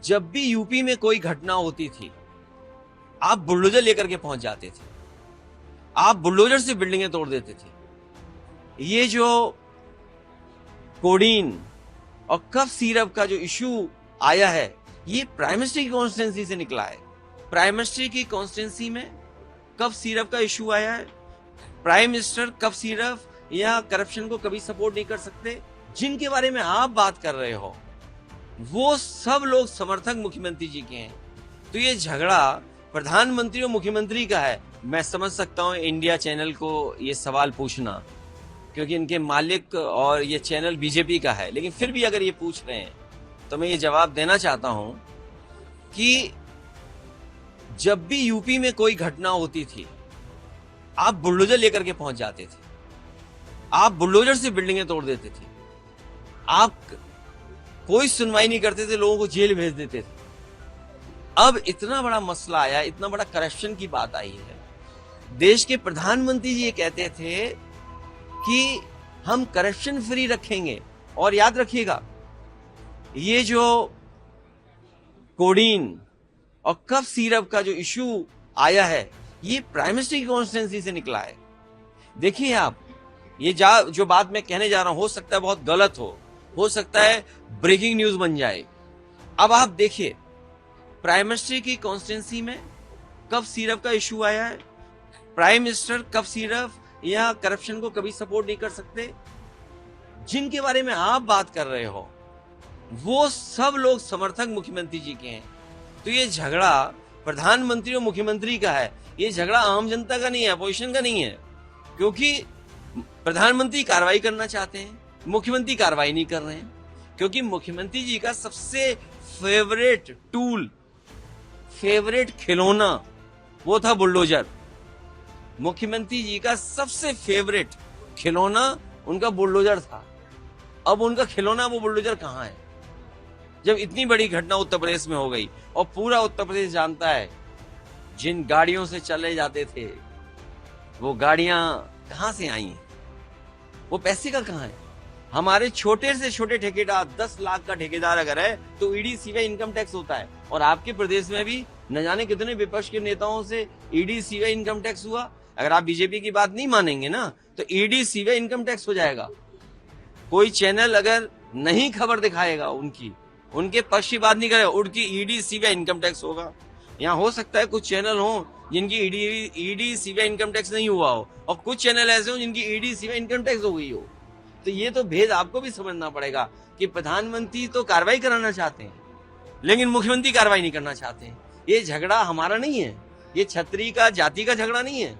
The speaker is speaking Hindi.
जब भी यूपी में कोई घटना होती थी, आप बुलडोजर लेकर के पहुंच जाते थे। आप बुलडोजर से बिल्डिंगें तोड़ देते थे। ये जो कोडीन और कफ सिरप का जो इशू आया है, ये प्राइम मिनिस्टर की कॉन्स्टिट्यूंसी से निकला है। प्राइम मिनिस्टर की कॉन्स्टिट्यूंसी में कफ सिरप का इशू आया है। प्राइम मिनिस्टर कफ सिरप या करप्शन को कभी सपोर्ट नहीं कर सकते। जिनके बारे में आप बात कर रहे हो, वो सब लोग समर्थक मुख्यमंत्री जी के हैं। तो ये झगड़ा प्रधानमंत्री और मुख्यमंत्री का है। मैं समझ सकता हूं इंडिया चैनल को ये सवाल पूछना, क्योंकि इनके मालिक और ये चैनल बीजेपी का है। लेकिन फिर भी अगर ये पूछ रहे हैं तो मैं ये जवाब देना चाहता हूं कि जब भी यूपी में कोई घटना होती थी, आप बुलडोजर लेकर के पहुंच जाते थे। आप बुलडोजर से बिल्डिंगें तोड़ देते थे। आप कोई सुनवाई नहीं करते थे, लोगों को जेल भेज देते थे। अब इतना बड़ा मसला आया, इतना बड़ा करप्शन की बात आई है। देश के प्रधानमंत्री जी ये कहते थे कि हम करप्शन फ्री रखेंगे। और याद रखिएगा, ये जो कोडीन और कफ सिरप का जो इशू आया है, ये प्राइम मिनिस्टर की कॉन्स्टिट्यूंसी से निकला है। देखिए आप, ये जो बात मैं कहने जा रहा हूं, हो सकता है बहुत गलत हो सकता है ब्रेकिंग न्यूज बन जाए। अब आप देखिए, प्राइम मिनिस्टर की कॉन्स्टिट्यूंसी में कफ सिरप का इशू आया है। प्राइम मिनिस्टर कफ सिरप या करप्शन को कभी सपोर्ट नहीं कर सकते। जिनके बारे में आप बात कर रहे हो, वो सब लोग समर्थक मुख्यमंत्री जी के हैं। तो ये झगड़ा प्रधानमंत्री और मुख्यमंत्री का है। ये झगड़ा आम जनता का नहीं है, अपोजिशन का नहीं है। क्योंकि प्रधानमंत्री कार्रवाई करना चाहते हैं, मुख्यमंत्री कार्रवाई नहीं कर रहे हैं। क्योंकि मुख्यमंत्री जी का सबसे फेवरेट टूल, फेवरेट खिलौना, वो था बुलडोजर। मुख्यमंत्री जी का सबसे फेवरेट खिलौना उनका बुलडोजर था। अब उनका खिलौना वो बुलडोजर कहां है? जब इतनी बड़ी घटना उत्तर प्रदेश में हो गई, और पूरा उत्तर प्रदेश जानता है जिन गाड़ियों से चले जाते थे, वो गाड़ियां कहां से आई हैं? वो पैसे का कहां है? हमारे छोटे से छोटे ठेकेदार, 10 लाख का ठेकेदार अगर है तो ईडी सीबीआई इनकम टैक्स होता है। और आपके प्रदेश में भी न जाने कितने विपक्ष के नेताओं से ईडी सीबीआई इनकम टैक्स हुआ। अगर आप बीजेपी की बात नहीं मानेंगे ना, तो ईडी सीबीआई इनकम टैक्स हो जाएगा। कोई चैनल अगर नहीं खबर दिखाएगा, उनके पक्ष की बात नहीं करेगा, उनकी ईडी सीबीआई इनकम टैक्स होगा। यहाँ हो सकता है कुछ चैनल हो जिनकी ईडी सीबीआई इनकम टैक्स नहीं हुआ हो, और कुछ चैनल ऐसे हो जिनकी ईडी सीबीआई इनकम टैक्स हो गई हो। तो ये तो भेद आपको भी समझना पड़ेगा कि प्रधानमंत्री तो कार्रवाई कराना चाहते हैं, लेकिन मुख्यमंत्री कार्रवाई नहीं करना चाहते हैं। ये झगड़ा हमारा नहीं है, ये छत्री का, जाति का झगड़ा नहीं है।